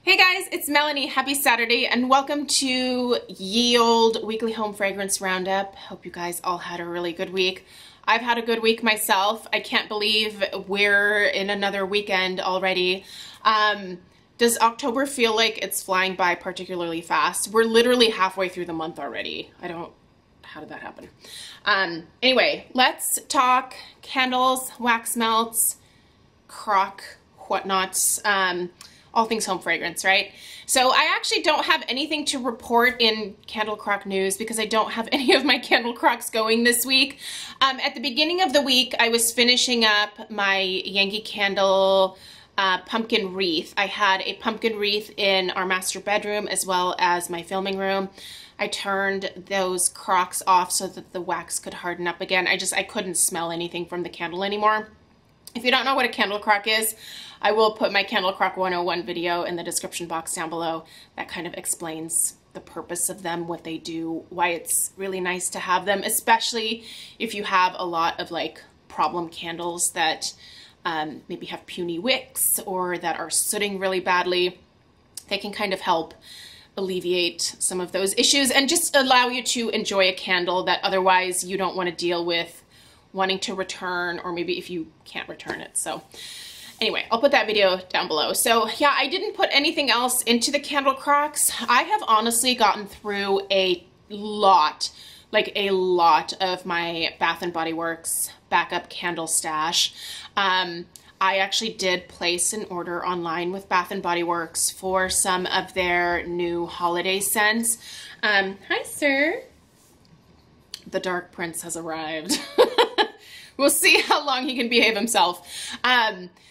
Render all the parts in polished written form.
Hey guys, it's Melanie. Happy Saturday and welcome to Ye Olde Weekly Home Fragrance Roundup. Hope you guys all had a really good week. I've had a good week myself. I can't believe we're in another weekend already. Does October feel like it's flying by particularly fast? We're literally halfway through the month already. How did that happen? Anyway, let's talk candles, wax melts, crock, whatnots, all things home fragrance, right? So I actually don't have anything to report in candle crock news because I don't have any of my candle crocks going this week. At the beginning of the week, I was finishing up my Yankee Candle pumpkin wreath. I had a pumpkin wreath in our master bedroom as well as my filming room. I turned those crocks off so that the wax could harden up again. I couldn't smell anything from the candle anymore. If you don't know what a candle crock is, I will put my Candle Crock 101 video in the description box down below. That kind of explains the purpose of them, what they do, why it's really nice to have them, especially if you have a lot of like problem candles that maybe have puny wicks or that are sooting really badly. They can kind of help alleviate some of those issues and just allow you to enjoy a candle that otherwise you don't want to deal with wanting to return, or maybe if you can't return it. So anyway, I'll put that video down below. So yeah, I didn't put anything else into the candle crocks. I have honestly gotten through a lot of my Bath & Body Works backup candle stash. I actually did place an order online with Bath & Body Works for some of their new holiday scents. Hi, sir. The Dark Prince has arrived. We'll see how long he can behave himself.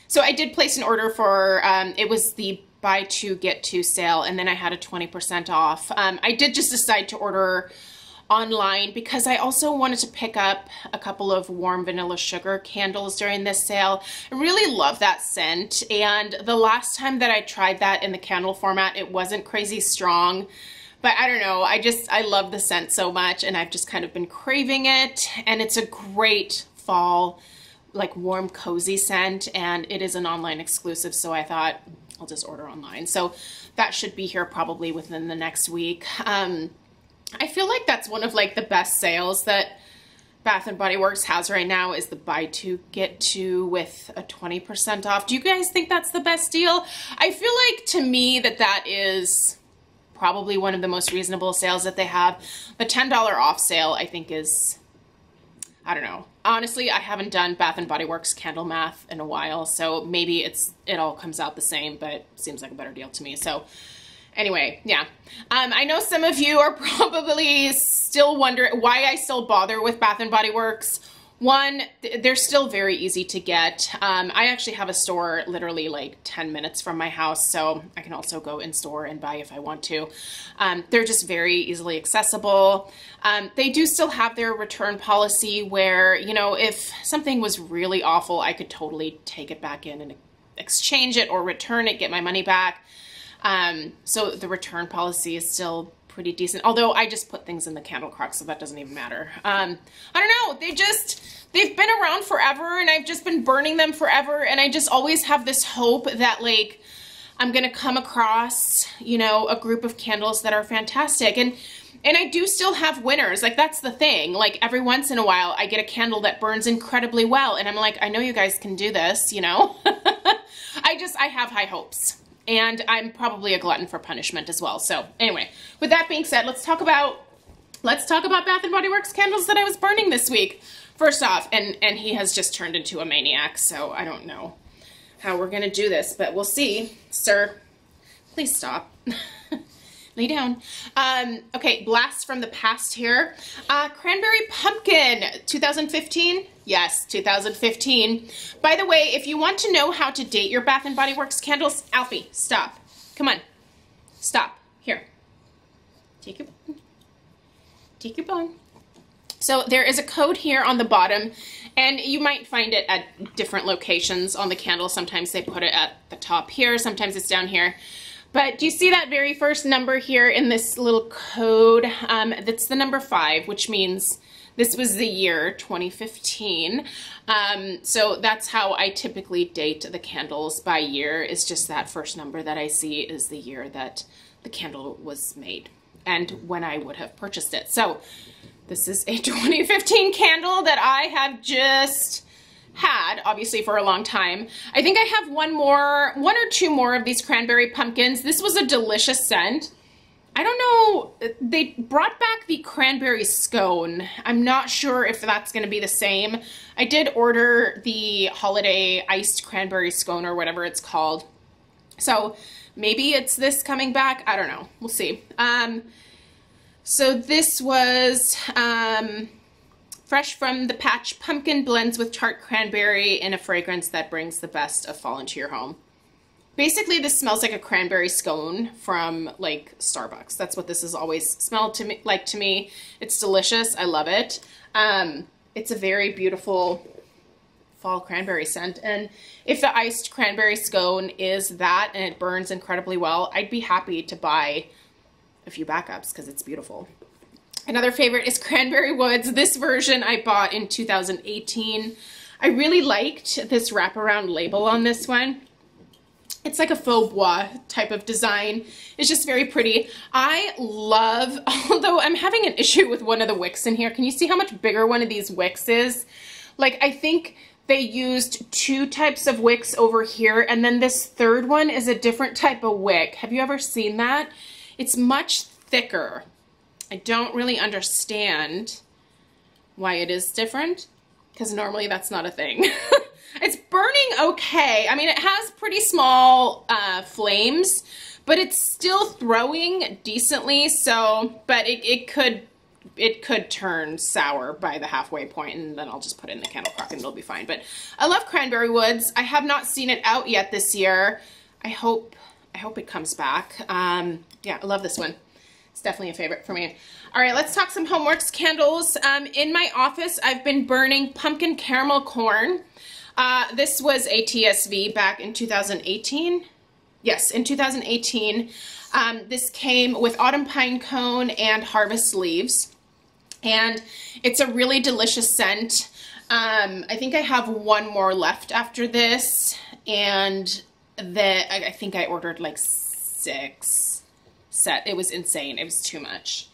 So I did place an order for, it was the buy two, get two sale, and then I had a 20% off. I did just decide to order online because I also wanted to pick up a couple of warm vanilla sugar candles during this sale. I really love that scent, and the last time that I tried that in the candle format, it wasn't crazy strong. But I don't know, I love the scent so much, and I've just kind of been craving it, and it's a great fall, like warm, cozy scent, and it is an online exclusive, so I thought I'll just order online. So that should be here probably within the next week. I feel like that's one of like the best sales that Bath & Body Works has right now is the buy two, get two with a 20% off. Do you guys think that's the best deal? I feel like to me that is probably one of the most reasonable sales that they have. The $10 off sale I think is, I don't know. Honestly, I haven't done Bath & Body Works candle math in a while, so maybe it all comes out the same, but it seems like a better deal to me. So anyway, yeah. I know some of you are probably still wondering why I still bother with Bath & Body Works. One, they're still very easy to get. I actually have a store literally like 10 minutes from my house, so I can also go in store and buy if I want to. They're just very easily accessible. They do still have their return policy where, you know, if something was really awful, I could totally take it back in and exchange it or return it, get my money back. So the return policy is still pretty decent, although I just put things in the candle crock, so that doesn't even matter. I don't know, they've been around forever, and I've just been burning them forever, and I just always have this hope that like I'm gonna come across, you know, a group of candles that are fantastic, and I do still have winners. Like, that's the thing, like every once in a while I get a candle that burns incredibly well, and I'm like, I know you guys can do this, you know. I have high hopes. And I'm probably a glutton for punishment as well. So anyway, with that being said, let's talk about Bath & Body Works candles that I was burning this week. First off, and he has just turned into a maniac, so I don't know how we're gonna do this, but we'll see. Sir, please stop. Lay down. Okay, blast from the past here. Cranberry Pumpkin, 2015. Yes, 2015. By the way, if you want to know how to date your Bath & Body Works candles, Alfie, stop. Come on. Stop. Here. Take your bone. So there is a code here on the bottom, and you might find it at different locations on the candle. Sometimes they put it at the top here, sometimes it's down here. But do you see that very first number here in this little code? That's the number 5, which means This was the year 2015. So that's how I typically date the candles by year. It's just that first number that I see is the year that the candle was made and when I would have purchased it. So this is a 2015 candle that I have just had, obviously, for a long time. I think I have one or two more of these cranberry pumpkins. This was a delicious scent. I don't know, they brought back the cranberry scone. I'm not sure if that's gonna be the same. I did order the holiday iced cranberry scone or whatever it's called. So maybe it's this coming back, I don't know, we'll see. So this was fresh from the patch pumpkin blends with tart cranberry in a fragrance that brings the best of fall into your home. Basically, this smells like a cranberry scone from like Starbucks. That's what this has always smelled to me. It's delicious. I love it. It's a very beautiful fall cranberry scent. And if the iced cranberry scone is that and it burns incredibly well, I'd be happy to buy a few backups because it's beautiful. Another favorite is Cranberry Woods. This version I bought in 2018. I really liked this wraparound label on this one. It's like a faux bois type of design. It's just very pretty. I love, although I'm having an issue with one of the wicks in here. Can you see how much bigger one of these wicks is? Like, I think they used two types of wicks over here, and then this third one is a different type of wick. Have you ever seen that? It's much thicker. I don't really understand why it is different, because normally that's not a thing. It's burning okay. I mean, it has pretty small flames, but it's still throwing decently. So, but it could turn sour by the halfway point, and then I'll just put it in the candle crock and it'll be fine. But I love Cranberry Woods. I have not seen it out yet this year. I hope it comes back. Yeah, I love this one. It's definitely a favorite for me. All right, let's talk some Homeworx candles. In my office, I've been burning pumpkin caramel corn. This was a TSV back in 2018. Yes, in 2018. This came with autumn pine cone and harvest leaves. And it's a really delicious scent. I think I have one more left after this. And I think I ordered like 6 set. It was insane. It was too much.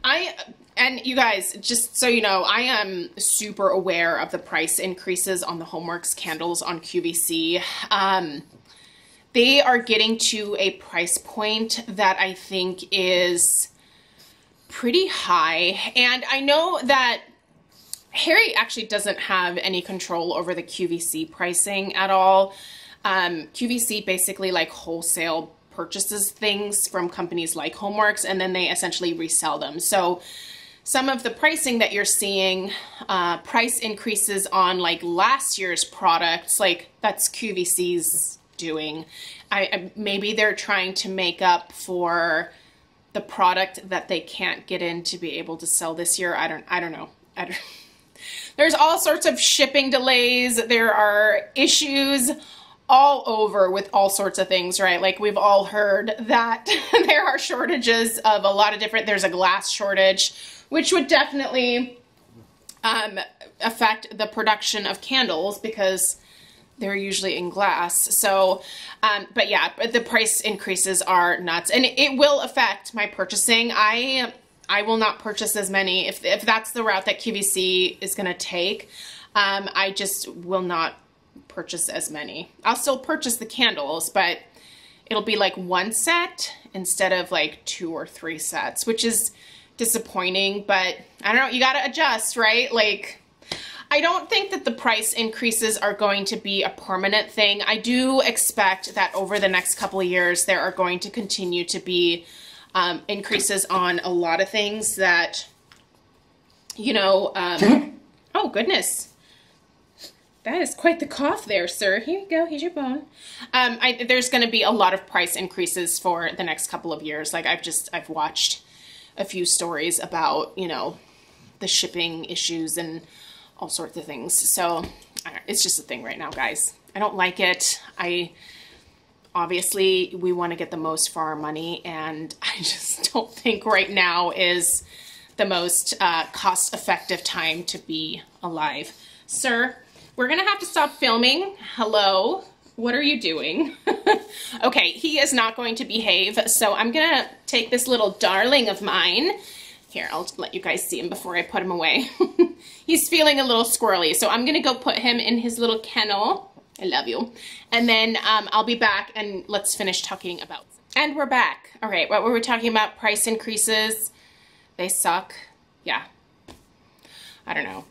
And you guys, just so you know, I am super aware of the price increases on the Homeworx candles on QVC. They are getting to a price point that I think is pretty high. And I know that Harry actually doesn't have any control over the QVC pricing at all. QVC basically like wholesale purchases things from companies like Homeworx, and then they essentially resell them. So some of the pricing that you're seeing, price increases on like last year's products, like that's QVC's doing. Maybe they're trying to make up for the product that they can't get in to be able to sell this year. I don't know. There's all sorts of shipping delays. There are issues all over with all sorts of things, right? Like we've all heard that there are shortages of a lot of different, there's a glass shortage, which would definitely affect the production of candles because they're usually in glass. So, but yeah, the price increases are nuts, and it will affect my purchasing. I will not purchase as many if that's the route that QVC is going to take. I just will not purchase as many. I'll still purchase the candles, but it'll be like 1 set instead of like 2 or 3 sets, which is disappointing, but I don't know, you got to adjust, right? Like, I don't think that the price increases are going to be a permanent thing. I do expect that over the next couple of years, there are going to continue to be increases on a lot of things that, you know, oh goodness. That is quite the cough there, sir. Here you go. Here's your bone. There's going to be a lot of price increases for the next couple of years. Like I've watched a few stories about, you know, the shipping issues and all sorts of things. So it's just a thing right now, guys. I don't like it. Obviously we want to get the most for our money, and I just don't think right now is the most cost-effective time to be alive. Sir, we're gonna have to stop filming. Hello, what are you doing? Okay, he is not going to behave, so I'm gonna take this little darling of mine. Here, I'll let you guys see him before I put him away. He's feeling a little squirrely, so I'm gonna go put him in his little kennel. I love you. And then I'll be back and let's finish talking about. And we're back. All right, what were we talking about? Price increases. They suck. Yeah. I don't know.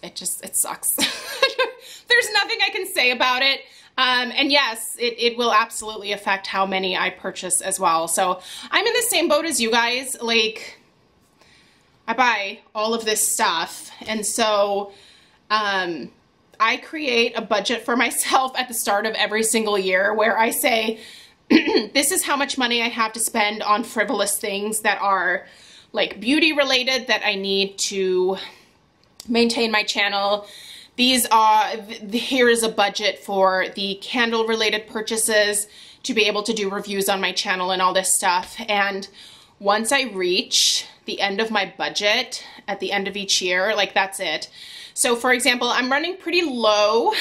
It sucks. There's nothing I can say about it. And yes, it will absolutely affect how many I purchase as well. So I'm in the same boat as you guys. Like, I buy all of this stuff. And so I create a budget for myself at the start of every single year where I say, this is how much money I have to spend on frivolous things that are like beauty related that I need to maintain my channel. These are, here is a budget for the candle related purchases to be able to do reviews on my channel and all this stuff. And once I reach the end of my budget at the end of each year, like that's it. So for example, I'm running pretty low,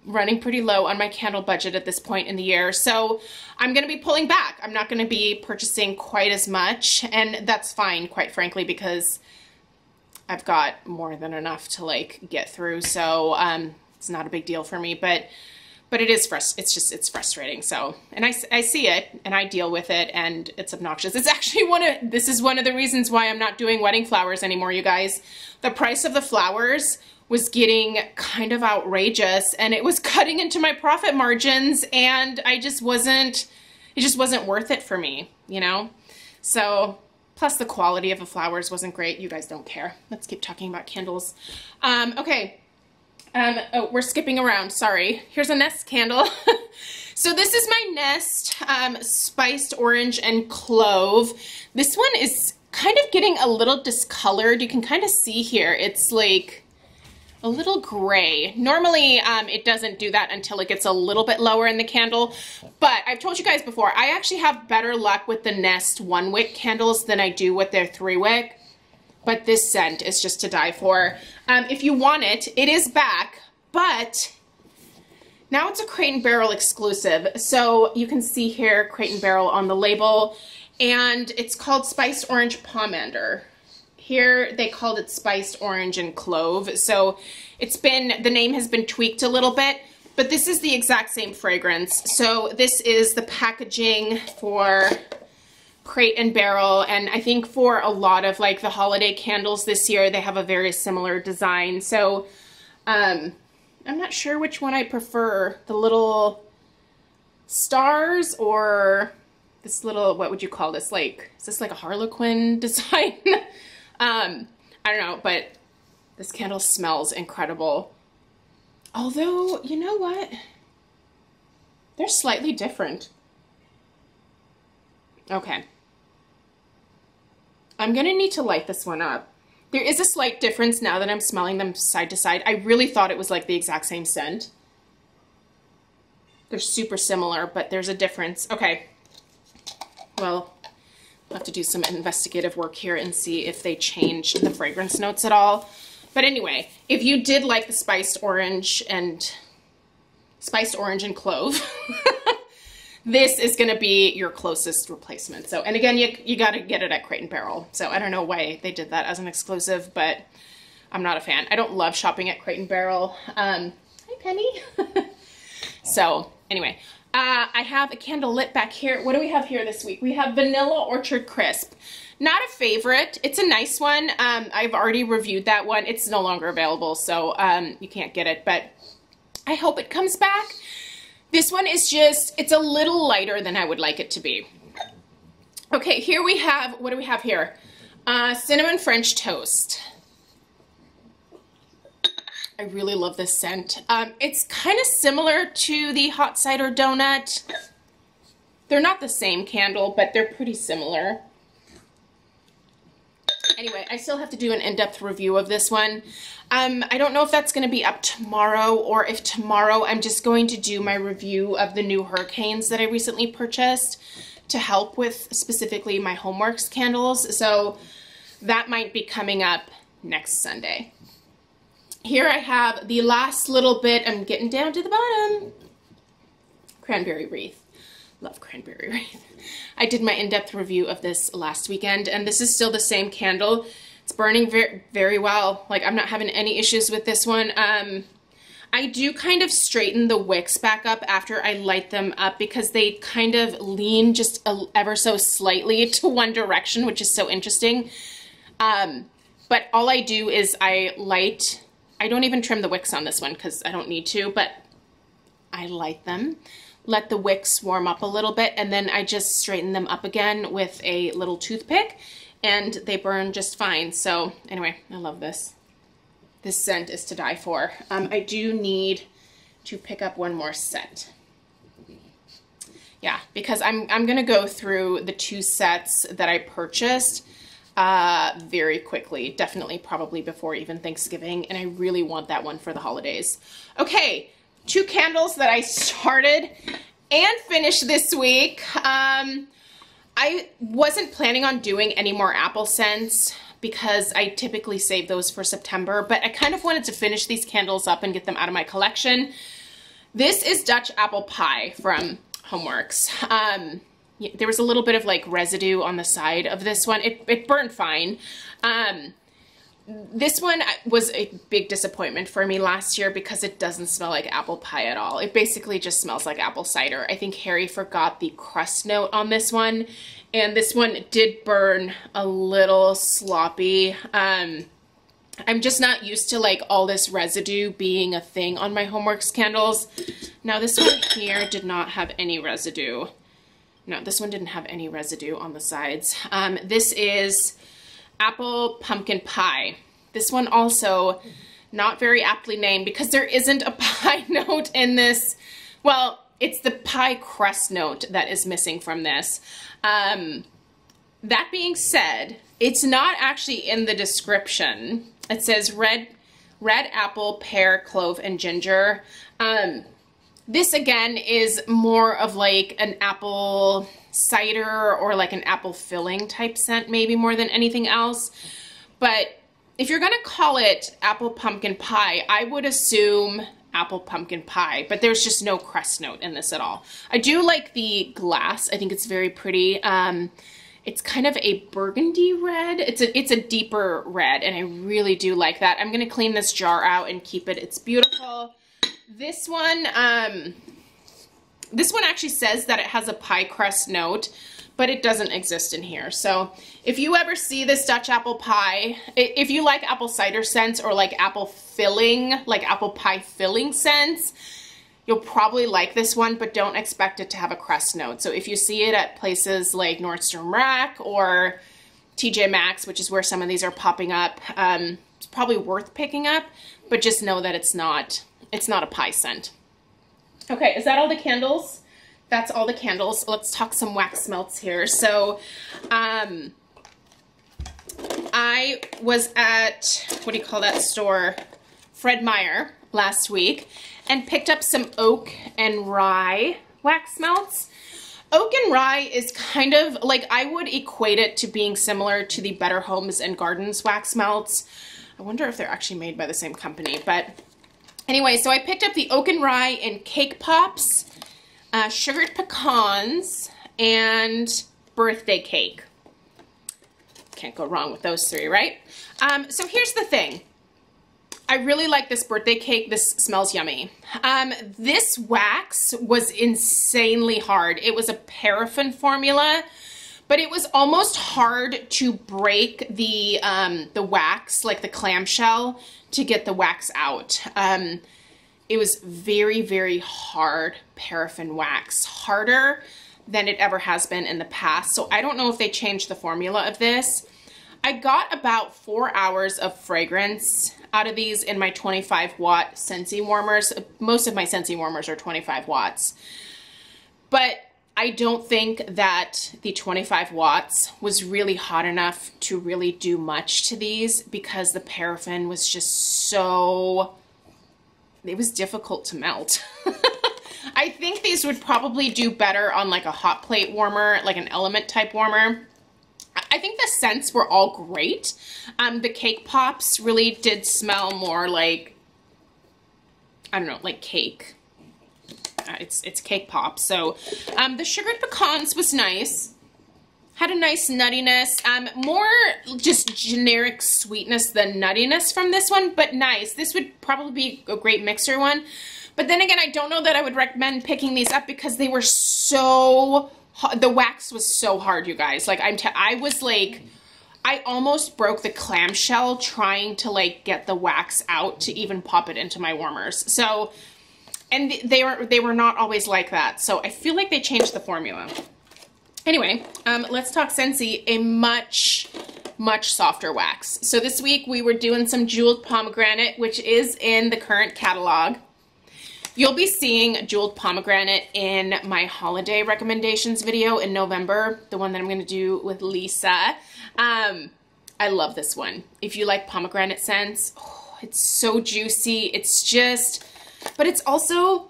on my candle budget at this point in the year. So I'm going to be pulling back. I'm not going to be purchasing quite as much, and that's fine, quite frankly, because I've got more than enough to like get through. So it's not a big deal for me, but it is it's frustrating. So, and I see it and I deal with it, and it's obnoxious. It's actually this is one of the reasons why I'm not doing wedding flowers anymore, you guys. The price of the flowers was getting kind of outrageous, and it was cutting into my profit margins, and it just wasn't worth it for me, you know? So, plus the quality of the flowers wasn't great. You guys don't care. Let's keep talking about candles. Okay. Oh, we're skipping around, sorry. Here's a Nest candle. So this is my Nest Spiced Orange and Clove. This one is kind of getting a little discolored. You can kind of see here, it's like a little gray. Normally it doesn't do that until it gets a little bit lower in the candle, but I've told you guys before, I actually have better luck with the Nest 1-wick candles than I do with their 3-wick. But this scent is just to die for. If you want it, it is back, but now it's a Crate & Barrel exclusive. So you can see here Crate & Barrel on the label, and it's called Spiced Orange Pomander. Here they called it Spiced Orange and Clove. So the name has been tweaked a little bit, but this is the exact same fragrance. So this is the packaging for Crate & Barrel, and I think for a lot of like the holiday candles this year, they have a very similar design. So I'm not sure which one I prefer, the little stars or this little, what would you call this? Like, is this like a Harlequin design? I don't know, but this candle smells incredible. Although, you know what? They're slightly different. Okay. I'm gonna need to light this one up. There is a slight difference now that I'm smelling them side to side. I really thought it was like the exact same scent. They're super similar, but there's a difference. Okay. Well, I'll have to do some investigative work here and see if they changed the fragrance notes at all. But anyway, if you did like the Spiced Orange and Clove, this is going to be your closest replacement. So, and again, you got to get it at Crate & Barrel. So I don't know why they did that as an exclusive, but I'm not a fan. I don't love shopping at Crate & Barrel. Hi, Penny. So anyway, I have a candle lit back here. What do we have here this week? We have Vanilla Orchard Crisp. Not a favorite. It's a nice one. I've already reviewed that one. It's no longer available, so you can't get it, but I hope it comes back. This one is just, it's a little lighter than I would like it to be. Okay, here we have, what do we have here? Cinnamon French Toast. I really love this scent. It's kind of similar to the Hot Cider Donut. They're not the same candle, but they're pretty similar. Anyway, I still have to do an in-depth review of this one. I don't know if that's going to be up tomorrow, or if tomorrow I'm just going to do my review of the new Hurricanes that I recently purchased to help with specifically my Homeworx candles. So that might be coming up next Sunday. Here I have the last little bit. I'm getting down to the bottom. Cranberry Wraith. Love Cranberry Wraith. I did my in-depth review of this last weekend, and this is still the same candle. It's burning very, very well. Like, I'm not having any issues with this one. I do kind of straighten the wicks back up after I light them up because they kind of lean just ever so slightly to one direction, which is so interesting. But all I do is I don't even trim the wicks on this one because I don't need to, but I light them, let the wicks warm up a little bit, and then I just straighten them up again with a little toothpick, and they burn just fine. So anyway, I love this. This scent is to die for. I do need to pick up one more set. Yeah, because I'm gonna go through the 2 sets that I purchased very quickly. Definitely probably before even Thanksgiving, and I really want that one for the holidays. Okay, 2 candles that I started and finished this week. I wasn't planning on doing any more apple scents because I typically save those for September, but I kind of wanted to finish these candles up and get them out of my collection. This is Dutch Apple Pie from Homeworx. There was a little bit of like residue on the side of this one. It burned fine. This one was a big disappointment for me last year because it doesn't smell like apple pie at all. It basically just smells like apple cider. I think Harry forgot the crust note on this one, and this one did burn a little sloppy. I'm just not used to like all this residue being a thing on my Homeworx candles. Now this one here did not have any residue. No, this one didn't have any residue on the sides. This is Apple Pumpkin Pie. This one also not very aptly named because there isn't a pie note in this. Well, it's the pie crust note that is missing from this. That being said, it's not actually in the description. It says red apple, pear, clove, and ginger. This again is more of like an apple cider or like an apple filling type scent, maybe more than anything else. But if you're gonna call it apple pumpkin pie, I would assume apple pumpkin pie, but there's just no crust note in this at all. I do like the glass. I think it's very pretty. It's kind of a burgundy red. It's a deeper red, and I really do like that. I'm gonna clean this jar out and keep it. It's beautiful. This one actually says that it has a pie crust note, but it doesn't exist in here. So if you ever see this Dutch apple pie, if you like apple cider scents or like apple filling, like apple pie filling scents, you'll probably like this one, but don't expect it to have a crust note. So if you see it at places like Nordstrom Rack or TJ Maxx, which is where some of these are popping up, it's probably worth picking up, but just know that it's not a pie scent. Okay, is that all the candles? That's all the candles. Let's talk some wax melts here. So, I was at, what do you call that store? Fred Meyer last week and picked up some oak and rye wax melts. Oak and rye is kind of like, I would equate it to being similar to the Better Homes and Gardens wax melts. I wonder if they're actually made by the same company, but anyway, so I picked up the oak and rye in Cake Pops, sugared pecans, and birthday cake. Can't go wrong with those 3, right? So here's the thing. I really like this birthday cake. This smells yummy. This wax was insanely hard. It was a paraffin formula, but it was almost hard to break the wax, like the clamshell, to get the wax out. It was very, very hard paraffin wax, harder than it ever has been in the past. So I don't know if they changed the formula of this. I got about 4 hours of fragrance out of these in my 25 watt Scentsy warmers. Most of my Scentsy warmers are 25 watts. But I don't think that the 25 watts was really hot enough to really do much to these because the paraffin was just so, it was difficult to melt. I think these would probably do better on like a hot plate warmer, like an element type warmer. I think the scents were all great. The cake pops really did smell more like, I don't know, like cake. It's cake pops. So the sugared pecans was nice. Had a nice nuttiness, more just generic sweetness than nuttiness from this one, but nice. This would probably be a great mixer one. But then again, I don't know that I would recommend picking these up because they were so, the wax was so hard, you guys. Like, I was like, I almost broke the clamshell trying to like get the wax out to even pop it into my warmers. So, and they were not always like that. So I feel like they changed the formula. Anyway, let's talk Scentsy, a much softer wax. So this week we were doing some Jeweled Pomegranate, which is in the current catalog. You'll be seeing Jeweled Pomegranate in my holiday recommendations video in November, the one that I'm going to do with Lisa. I love this one. If you like pomegranate scents, oh, it's so juicy. It's just, but it's also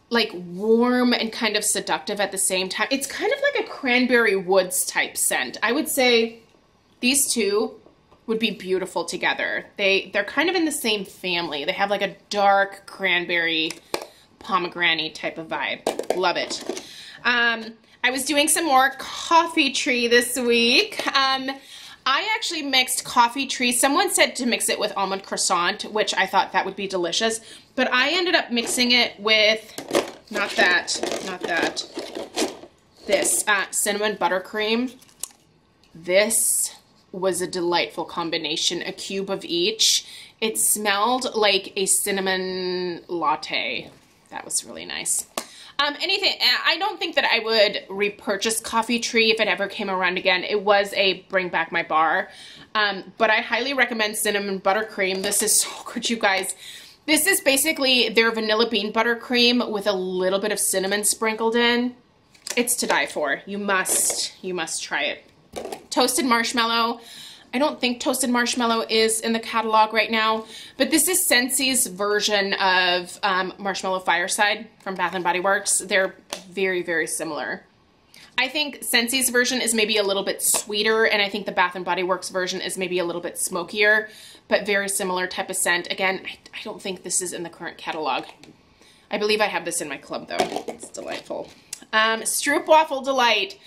like warm and kind of seductive at the same time. It's kind of like a cranberry woods type scent. I would say these two would be beautiful together. They're kind of in the same family. They have like a dark cranberry pomegranate type of vibe. Love it. I was doing some more coffee tree this week. I actually mixed coffee tree. Someone said to mix it with almond croissant, which I thought that would be delicious. But I ended up mixing it with, not that, this cinnamon buttercream. This was a delightful combination, a cube of each. It smelled like a cinnamon latte. That was really nice. I don't think that I would repurchase Coffee Tree if it ever came around again. It was a bring back my bar. But I highly recommend cinnamon buttercream. This is so good, you guys. This is basically their vanilla bean buttercream with a little bit of cinnamon sprinkled in. It's to die for. You must try it. Toasted marshmallow. I don't think Toasted Marshmallow is in the catalog right now, but this is Scentsy's version of Marshmallow Fireside from Bath & Body Works. They're very, very similar. I think Scentsy's version is maybe a little bit sweeter, and I think the Bath & Body Works version is maybe a little bit smokier, but very similar type of scent. Again, I don't think this is in the current catalog. I believe I have this in my club, though. It's delightful. Stroop Waffle Delight.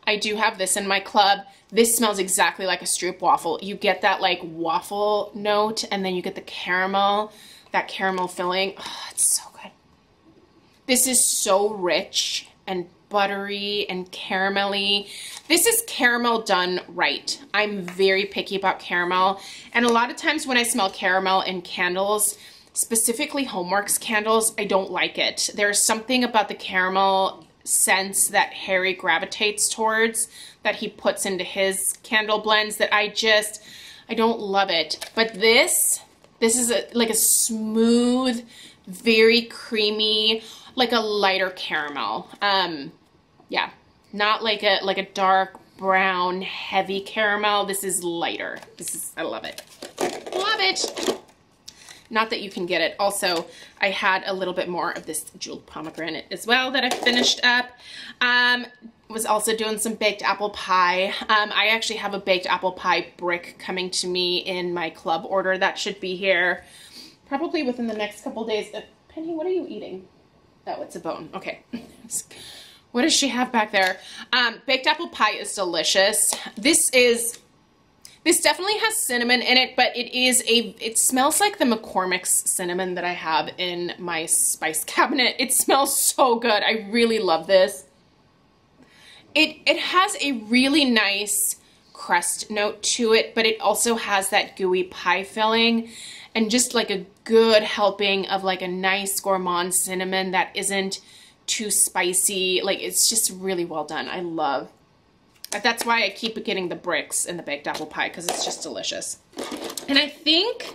I do have this in my club. This smells exactly like a Stroop waffle. You get that like waffle note, and then you get the caramel, that caramel filling. Oh, it's so good. This is so rich and buttery and caramelly. This is caramel done right. I'm very picky about caramel, and a lot of times when I smell caramel in candles, specifically Homeworx candles, I don't like it. There's something about the caramel scents that Harry gravitates towards, that he puts into his candle blends, that I don't love it. But this is like a smooth, very creamy, like a lighter caramel. Yeah, not like a dark brown heavy caramel. This is lighter. I love it. Love it. Not that you can get it. Also, I had a little bit more of this Jeweled Pomegranate as well that I finished up. Was also doing some baked apple pie. I actually have a baked apple pie brick coming to me in my club order. That should be here probably within the next couple days. Penny, what are you eating? Oh, it's a bone. Okay. What does she have back there? Baked apple pie is delicious. This definitely has cinnamon in it, but it smells like the McCormick's cinnamon that I have in my spice cabinet. It smells so good. I really love this. It has a really nice crust note to it, but it also has that gooey pie filling and just like a good helping of like a nice gourmand cinnamon that isn't too spicy. Like, it's just really well done. I love. That's why I keep getting the bricks in the baked apple pie, because it's just delicious. And I think,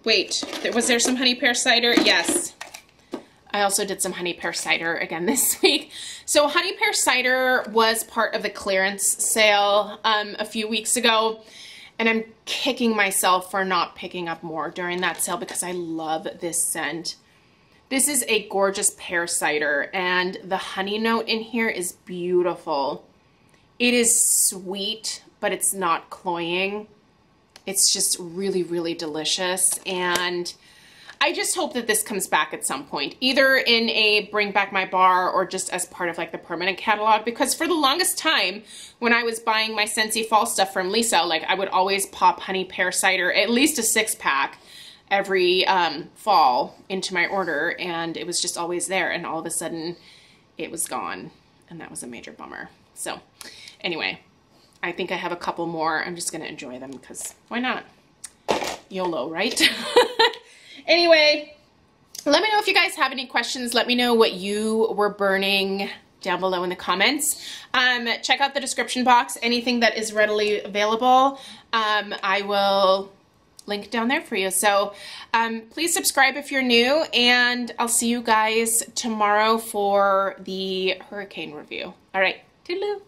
wait, was there some honey pear cider? Yes. I also did some honey pear cider again this week. So honey pear cider was part of the clearance sale a few weeks ago, and I'm kicking myself for not picking up more during that sale because I love this scent. This is a gorgeous pear cider, and the honey note in here is beautiful. It is sweet, but it's not cloying. It's just really, really delicious. And I just hope that this comes back at some point, either in a bring back my bar or just as part of like the permanent catalog, because for the longest time when I was buying my Scentsy fall stuff from Lisa, like I would always pop honey pear cider, at least a 6-pack every fall into my order, and it was just always there, and all of a sudden it was gone, and that was a major bummer. So anyway, I think I have a couple more. I'm just gonna enjoy them because why not? YOLO, right? Anyway, let me know if you guys have any questions. Let me know what you were burning down below in the comments. Check out the description box. Anything that is readily available, I will link down there for you. So please subscribe if you're new, and I'll see you guys tomorrow for the hurricane review. All right, toodaloo.